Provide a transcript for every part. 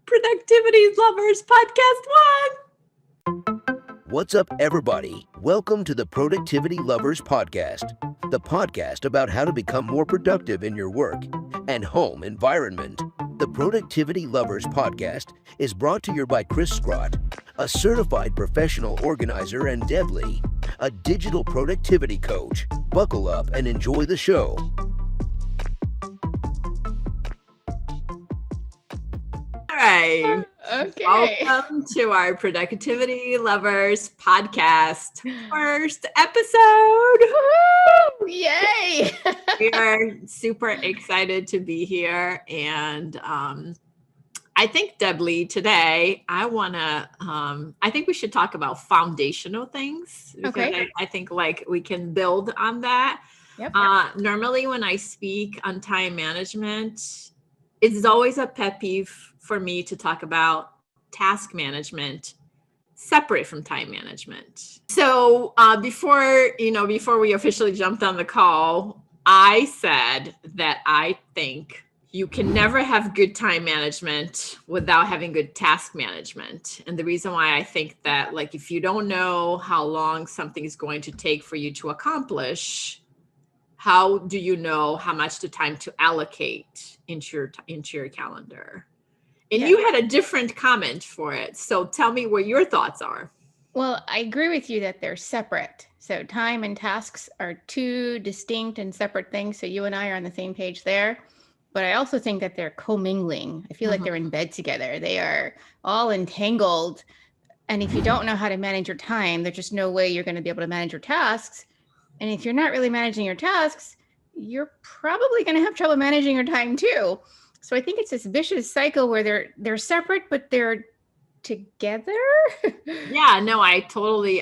Productivity Lovers Podcast 1. What's up, everybody? Welcome to the Productivity Lovers Podcast, the podcast about how to become more productive in your work and home environment. The Productivity Lovers Podcast is brought to you by Chris Scrott, a certified professional organizer, and Deb Lee, a digital productivity coach. Buckle up and enjoy the show. All right. Okay. Welcome to our Productivity Lovers Podcast first episode. Woo! Yay! We are super excited to be here. And I think, Deb Lee, today I think we should talk about foundational things. Okay. I think like we can build on that. Yep. Normally when I speak on time management, it's always a pet peeve for me to talk about task management separate from time management. So before we officially jumped on the call, I said that I think you can never have good time management without having good task management. And the reason why I think that, like, if you don't know how long something is going to take for you to accomplish, how do you know how much the time to allocate into your calendar? And Yeah. you had a different comment for it. So tell me what your thoughts are. Well, I agree with you that they're separate. So time and tasks are two distinct and separate things. So you and I are on the same page there. But I also think that they're commingling. I feel like they're in bed together. They are all entangled. And if you don't know how to manage your time, there's just no way you're going to be able to manage your tasks. And if you're not really managing your tasks, you're probably going to have trouble managing your time too. So I think it's this vicious cycle where they're separate, but they're together. Yeah, no, I totally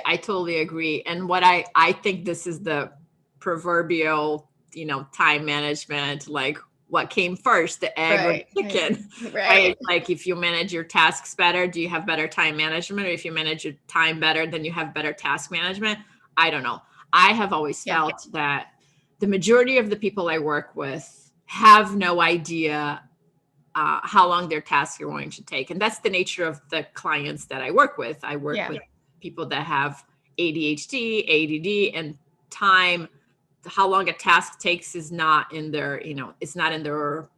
agree. And what I think this is the proverbial, time management, like what came first, the egg or the chicken, right? Like if you manage your tasks better, do you have better time management? Or if you manage your time better, then you have better task management? I don't know. I have always felt that the majority of the people I work with have no idea how long their tasks are going to take. And that's the nature of the clients that I work with. I work with people that have ADHD, ADD, and time. How long a task takes is not in their, it's not in their,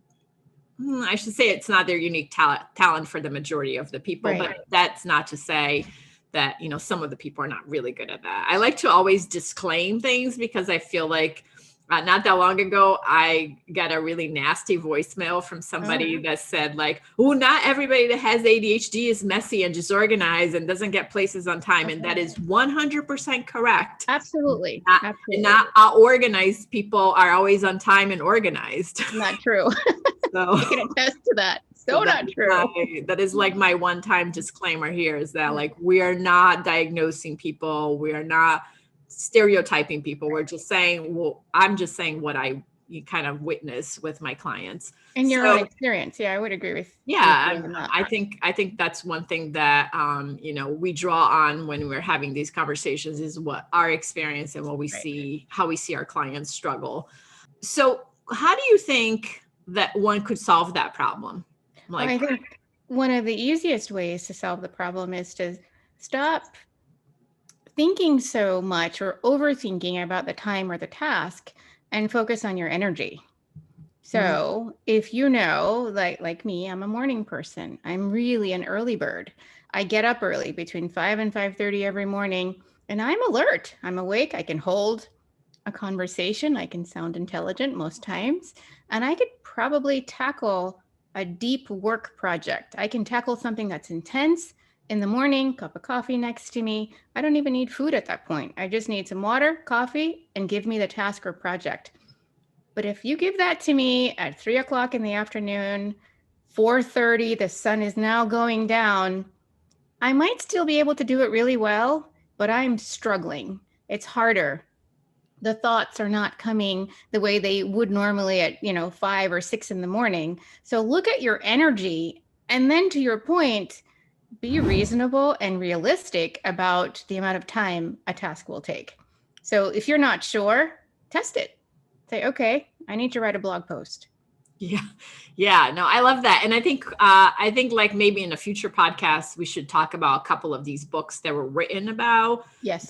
I should say it's not their unique talent for the majority of the people. Right. But that's not to say that, some of the people are not really good at that. I like to always disclaim things because I feel like not that long ago, I got a really nasty voicemail from somebody that said like, oh, not everybody that has ADHD is messy and disorganized and doesn't get places on time. And that is 100% correct. Absolutely. Not organized people are always on time and organized. Not true. So I can attest to that. So not true. That is like my one-time disclaimer here is that like, we are not diagnosing people. We are not stereotyping people. We're just saying, I'm just saying what I kind of witness with my clients. In your own experience. Yeah, I would agree with. I think that's one thing that, we draw on when we're having these conversations is what our experience and what we see, how we see our clients struggle. So how do you think that one could solve that problem? Well, I think one of the easiest ways to solve the problem is to stop thinking so much or overthinking about the time or the task and focus on your energy. So if you know, like me, I'm a morning person. I'm really an early bird. I get up early between 5 and 5:30 every morning, and I'm alert. I'm awake. I can hold a conversation. I can sound intelligent most times, and I could probably tackle a deep work project. I can tackle something that's intense in the morning, cup of coffee next to me. I don't even need food at that point. I just need some water, coffee, and give me the task or project. But if you give that to me at 3 o'clock in the afternoon, 4:30, the sun is now going down, I might still be able to do it really well, but I'm struggling. It's harder. The thoughts are not coming the way they would normally at 5 or 6 in the morning. So look at your energy, and then to your point, be reasonable and realistic about the amount of time a task will take. So if you're not sure, test it. Say, okay, I need to write a blog post. Yeah. Yeah. No, I love that. And I think like maybe in a future podcast, we should talk about a couple of these books that were written about Yes.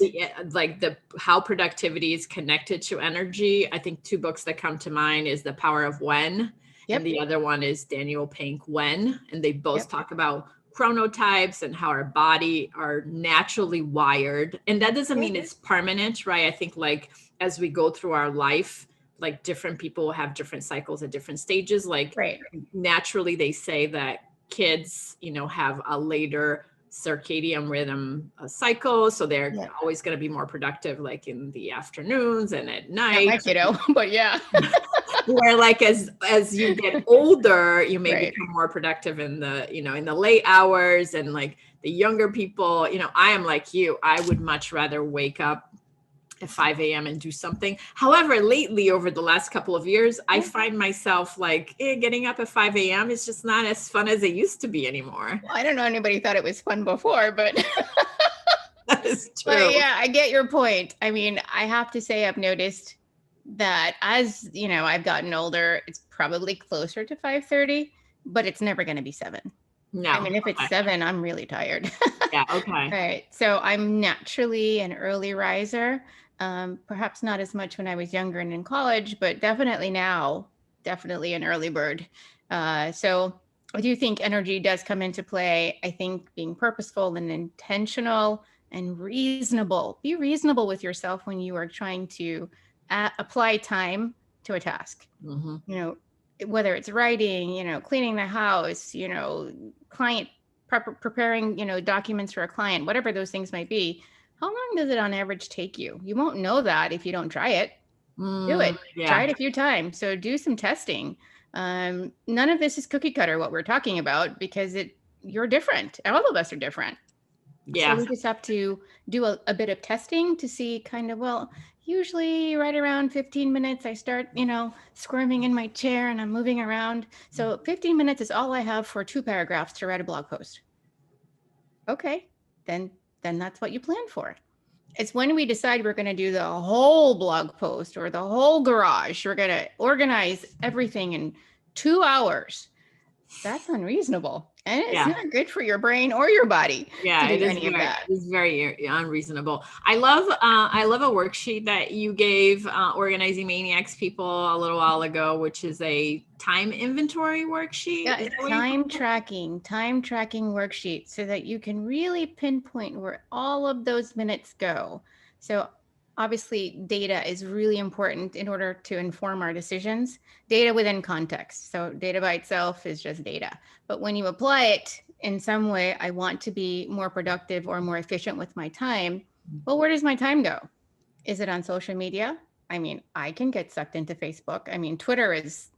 how productivity is connected to energy. I think two books that come to mind is The Power of When. Yep. And the other one is Daniel Pink When. And they both Yep. talk about chronotypes and how our body are naturally wired. And that doesn't mean it's permanent, right? I think like as we go through our life, like different people have different cycles at different stages. Like Right. naturally they say that kids, have a later circadian rhythm cycle. So they're always going to be more productive, like in the afternoons and at night. Not my kiddo, but yeah. Where like as you get older, you may become more productive in the, in the late hours. And like the younger people, I am like you, I would much rather wake up at 5 a.m. and do something. However, lately over the last couple of years, I find myself like getting up at 5 a.m. is just not as fun as it used to be anymore. Well, I don't know anybody thought it was fun before, but that is true. But yeah, I get your point. I mean, I have to say I've noticed that as, I've gotten older, it's probably closer to 5:30, but it's never going to be 7. No. I mean, if it's 7, I'm really tired. Yeah. Okay. All right. So I'm naturally an early riser. Perhaps not as much when I was younger and in college, but definitely now, definitely an early bird. So I do think energy does come into play. I think being purposeful and intentional and reasonable, be reasonable with yourself when you are trying to apply time to a task. Mm-hmm. Whether it's writing, cleaning the house, client preparing, documents for a client, whatever those things might be. How long does it on average take you? You won't know that if you don't try it. Do it. Yeah. Try it a few times. So do some testing. None of this is cookie cutter, what we're talking about, because you're different. All of us are different. Yeah. So we just have to do a bit of testing to see kind of, usually right around 15 minutes, I start, squirming in my chair and I'm moving around. So 15 minutes is all I have for 2 paragraphs to write a blog post. Okay, then that's what you plan for. It's when we decide we're going to do the whole blog post or the whole garage, we're going to organize everything in 2 hours. That's unreasonable. And it's not good for your brain or your body. Yeah, to do any of that. It's very unreasonable. I love a worksheet that you gave Organizing Maniacs people a little while ago, which is a time inventory worksheet. Yeah, time tracking worksheet so that you can really pinpoint where all of those minutes go. So obviously data is really important in order to inform our decisions. Data within context. So data by itself is just data. But when you apply it in some way, I want to be more productive or more efficient with my time. Well, where does my time go? Is it on social media? I mean, I can get sucked into Facebook. I mean, Twitter is,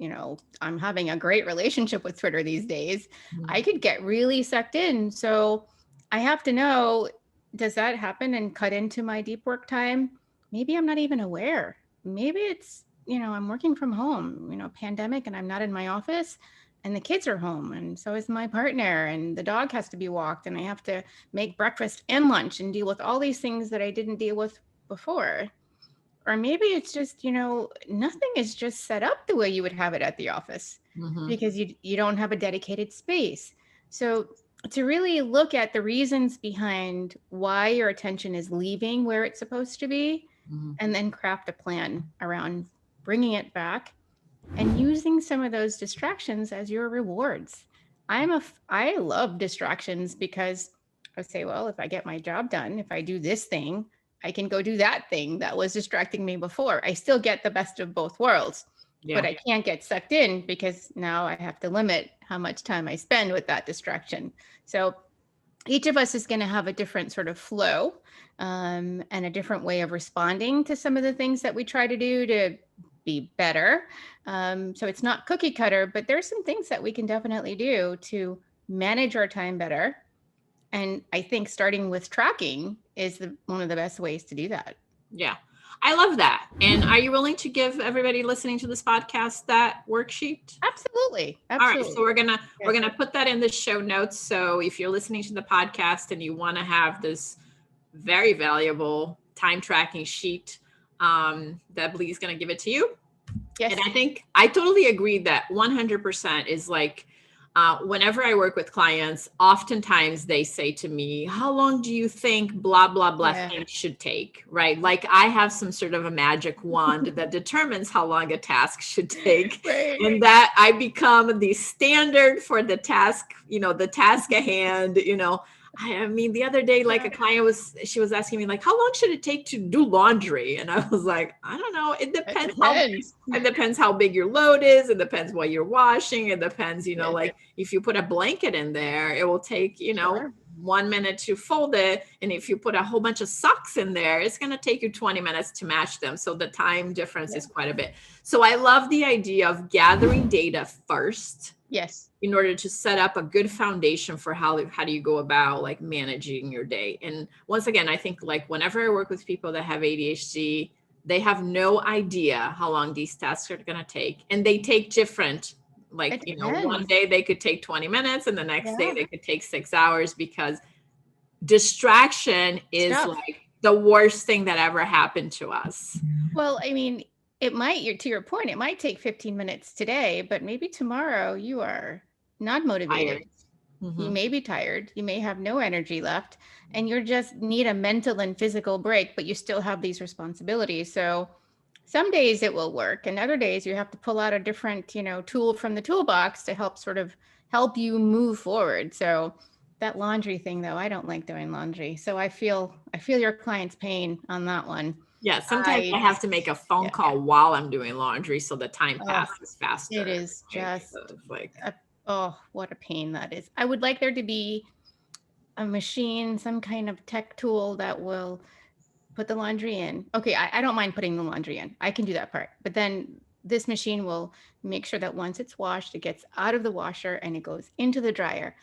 I'm having a great relationship with Twitter these days. Mm-hmm. I could get really sucked in. So I have to know, does that happen and cut into my deep work time? Maybe I'm not even aware. Maybe it's, I'm working from home, pandemic, and I'm not in my office and the kids are home. And so is my partner, and the dog has to be walked, and I have to make breakfast and lunch and deal with all these things that I didn't deal with before. Or maybe it's just, nothing is just set up the way you would have it at the office because you don't have a dedicated space. So to really look at the reasons behind why your attention is leaving where it's supposed to be, and then craft a plan around bringing it back and using some of those distractions as your rewards. I love distractions because I say, well, if I get my job done, if I do this thing, I can go do that thing that was distracting me before. I still get the best of both worlds, but I can't get sucked in because now I have to limit how much time I spend with that distraction. So each of us is going to have a different sort of flow and a different way of responding to some of the things that we try to do to be better. So it's not cookie cutter, but there's some things that we can definitely do to manage our time better. And I think starting with tracking is one of the best ways to do that. Yeah, I love that. And are you willing to give everybody listening to this podcast that worksheet? Absolutely. All right, so we're gonna put that in the show notes. So if you're listening to the podcast and you want to have this very valuable time tracking sheet, Deb Lee's gonna give it to you. Yes. And I think I totally agree that 100% is like, whenever I work with clients, oftentimes they say to me, how long do you think blah, blah, blah thing should take, right? Like I have some sort of a magic wand that determines how long a task should take. Right. And that I become the standard for the task, the task at hand, I mean, the other day, like a client she was asking me like, how long should it take to do laundry? And I was like, I don't know. It depends how big your load is. It depends what you're washing. It depends, like if you put a blanket in there, it will take, 1 minute to fold it. And if you put a whole bunch of socks in there, it's going to take you 20 minutes to match them. So the time difference is quite a bit. So I love the idea of gathering data first. Yes. In order to set up a good foundation for how do you go about like managing your day. And once again, I think like whenever I work with people that have ADHD, they have no idea how long these tasks are going to take. And they take different, like, one day they could take 20 minutes and the next day they could take 6 hours, because distraction is like the worst thing that ever happened to us. Well, I mean, it might, to your point, it might take 15 minutes today, but maybe tomorrow you are not motivated. Mm-hmm. You may be tired. You may have no energy left, and you just need a mental and physical break, but you still have these responsibilities. So some days it will work, and other days you have to pull out a different, tool from the toolbox to help you move forward. So that laundry thing, though, I don't like doing laundry. So I feel your client's pain on that one. Yeah, sometimes I have to make a phone call while I'm doing laundry so the time passes faster. It is just what a pain that is. I would like there to be a machine, some kind of tech tool that will put the laundry in. Okay, I don't mind putting the laundry in. I can do that part. But then this machine will make sure that once it's washed, it gets out of the washer and it goes into the dryer.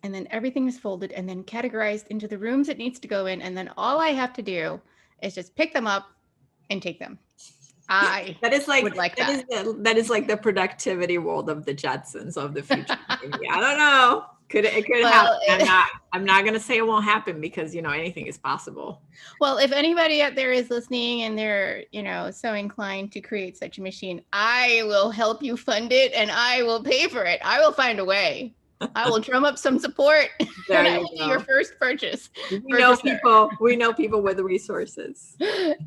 And then everything is folded and then categorized into the rooms it needs to go in. And then all I have to do is just pick them up and take them. That is like the productivity world of the Jetsons of the future. I don't know. It could happen. I'm not going to say it won't happen, because, anything is possible. Well, if anybody out there is listening and they're, so inclined to create such a machine, I will help you fund it and I will pay for it. I will find a way. I will drum up some support. There that will be your first purchase. We know people with resources.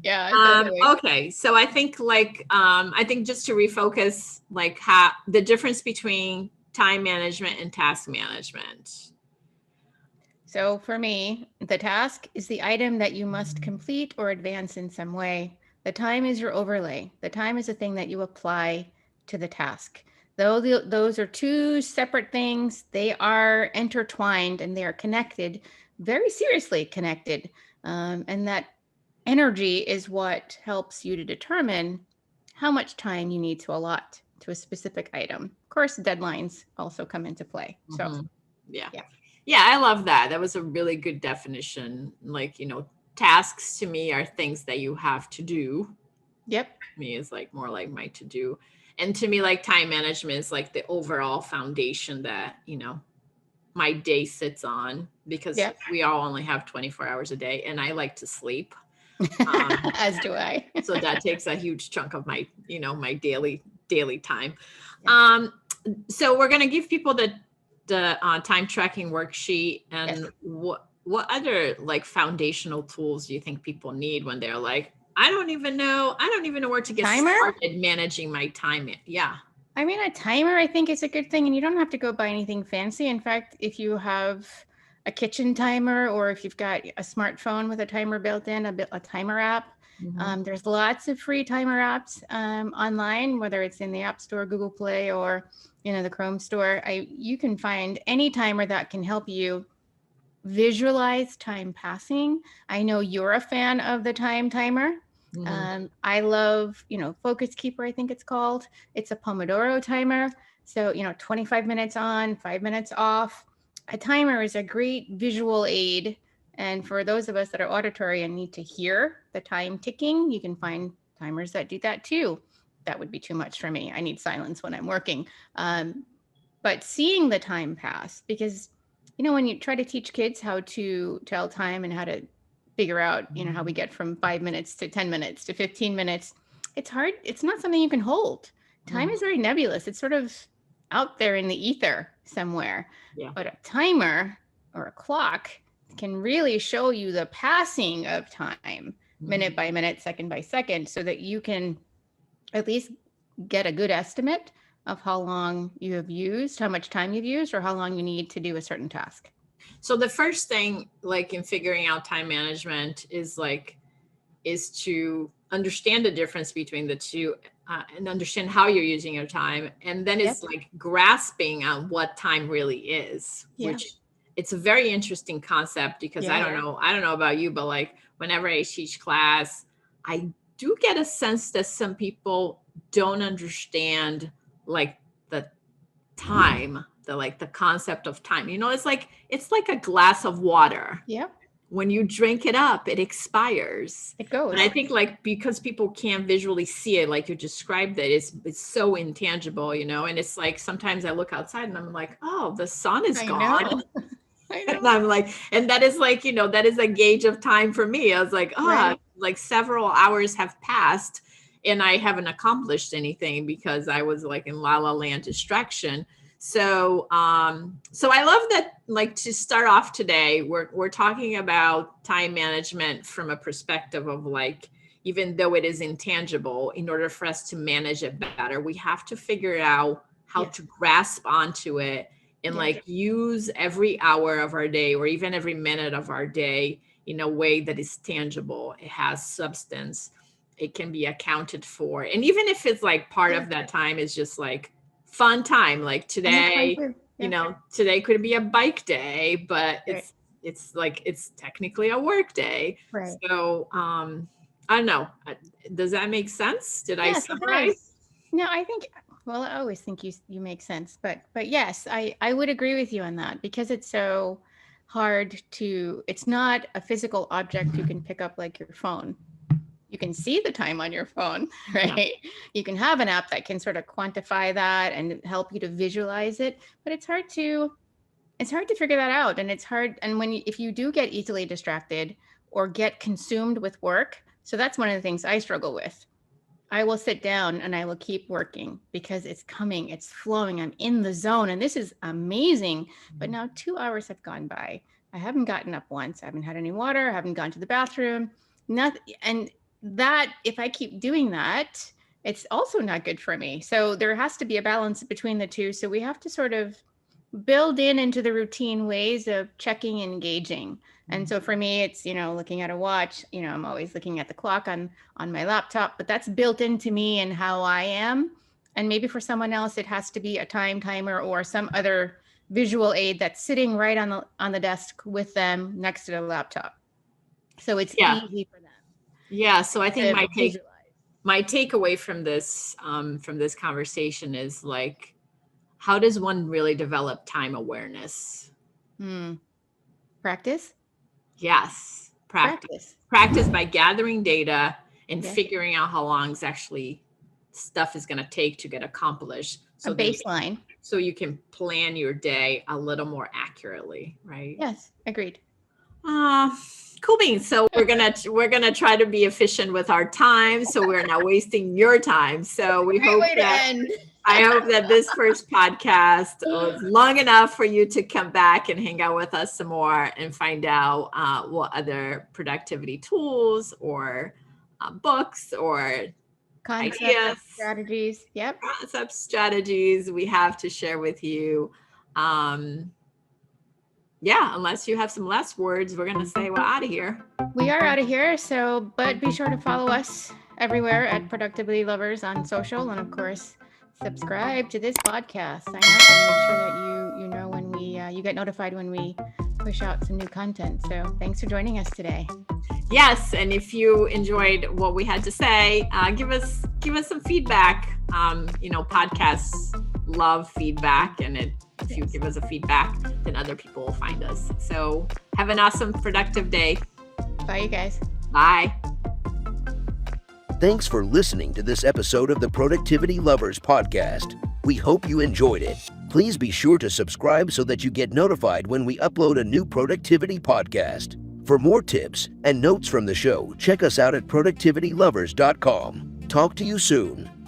Yeah. Totally. Okay. So I think just to refocus, like how the difference between time management and task management. So for me, the task is the item that you must complete or advance in some way. The time is your overlay. The time is the thing that you apply to the task. Though those are two separate things, they are intertwined and they are connected, very seriously connected. And that energy is what helps you to determine how much time you need to allot to a specific item. Of course, deadlines also come into play. So, yeah, I love that. That was a really good definition. Like, tasks to me are things that you have to do. Yep. Me is like more like my to do. And to me, like time management is like the overall foundation that, my day sits on, because we all only have 24 hours a day and I like to sleep. As do I. So that takes a huge chunk of my, my daily time. Yeah. So we're going to give people the time tracking worksheet, and what other like foundational tools do you think people need when they're like, I don't even know where to get started managing my time. Yeah. I mean, a timer, I think, is a good thing, and you don't have to go buy anything fancy. In fact, if you have a kitchen timer, or if you've got a smartphone with a timer built in, a timer app, there's lots of free timer apps online, whether it's in the App Store, Google Play, or the Chrome store. You can find any timer that can help you visualize time passing. I know you're a fan of the time timer. I love, Focus Keeper, I think it's called. It's a Pomodoro timer. So, 25 minutes on, 5 minutes off. A timer is a great visual aid. And for those of us that are auditory and need to hear the time ticking, you can find timers that do that too. That would be too much for me. I need silence when I'm working. But seeing the time pass, because when you try to teach kids how to tell time and how to figure out, how we get from 5 minutes to 10 minutes to 15 minutes, it's hard. It's not something you can hold. Time is very nebulous. It's sort of out there in the ether somewhere. Yeah. But a timer or a clock can really show you the passing of time, minute by minute, second by second, so that you can at least get a good estimate of how long you have used, how much time you've used, or how long you need to do a certain task. So the first thing, like in figuring out time management, is to understand the difference between the two, and understand how you're using your time. And then it's like grasping on what time really is, which it's a very interesting concept, because I don't know about you, but like whenever I teach class, I do get a sense that some people don't understand like the time, the concept of time. It's like a glass of water. Yeah. When you drink it up, it expires. It goes. And I think like because people can't visually see it, like you described it, it's so intangible, and it's like sometimes I look outside and I'm like, oh, the sun is gone. I know. And I'm like, and that is like, that is a gauge of time for me. I was like, like several hours have passed and I haven't accomplished anything because I was like in la la land distraction. So I love that, like, to start off today, we're talking about time management from a perspective of like, even though it is intangible, in order for us to manage it better, we have to figure out how to grasp onto it and like use every hour of our day or even every minute of our day in a way that is tangible. It has substance. It can be accounted for. And even if it's like part of that time is just like fun time, like today, today could be a bike day, but it's like, it's technically a work day. Right. So, I don't know. Does that make sense? Did I summarize? No, I think, well, I always think you make sense, but yes, I would agree with you on that, because it's so hard it's not a physical object you can pick up like your phone. You can see the time on your phone, right? Yeah. You can have an app that can sort of quantify that and help you to visualize it, but it's hard to figure that out. And it's hard. And if you do get easily distracted or get consumed with work, so that's one of the things I struggle with. I will sit down and I will keep working because it's coming, it's flowing, I'm in the zone, and this is amazing. But now 2 hours have gone by. I haven't gotten up once. I haven't had any water. I haven't gone to the bathroom. Nothing. And that, if I keep doing that, it's also not good for me. So there has to be a balance between the two. So we have to sort of build into the routine ways of checking and engaging. And so for me, it's, looking at a watch, I'm always looking at the clock on my laptop, but that's built into me and how I am. And maybe for someone else, it has to be a timer or some other visual aid that's sitting right on the desk with them next to the laptop. So it's easy for them. Yeah. So I think my takeaway from this conversation is like, how does one really develop time awareness? Practice? Yes. Practice by gathering data and figuring out how long stuff is going to take to get accomplished. So a baseline. So you can plan your day a little more accurately, right? Yes. Agreed. Cool beans. So we're gonna try to be efficient with our time, so we're not wasting your time. So I hope that this first podcast was long enough for you to come back and hang out with us some more and find out what other productivity tools or books or ideas, strategies. Yep. Concept strategies we have to share with you. Unless you have some last words, we're going to say we're out of here. We are out of here. But be sure to follow us everywhere at Productivity Lovers on social. And of course, subscribe to this podcast. Sign up and make sure that you know when you get notified when we push out some new content. So thanks for joining us today. Yes. And if you enjoyed what we had to say, give us some feedback. Podcasts love feedback, and if you give us a feedback, then other people will find us. So have an awesome, productive day. Bye, you guys. Bye. Thanks for listening to this episode of the Productivity Lovers podcast. We hope you enjoyed it. Please be sure to subscribe so that you get notified when we upload a new productivity podcast. For more tips and notes from the show, check us out at productivitylovers.com. talk to you soon.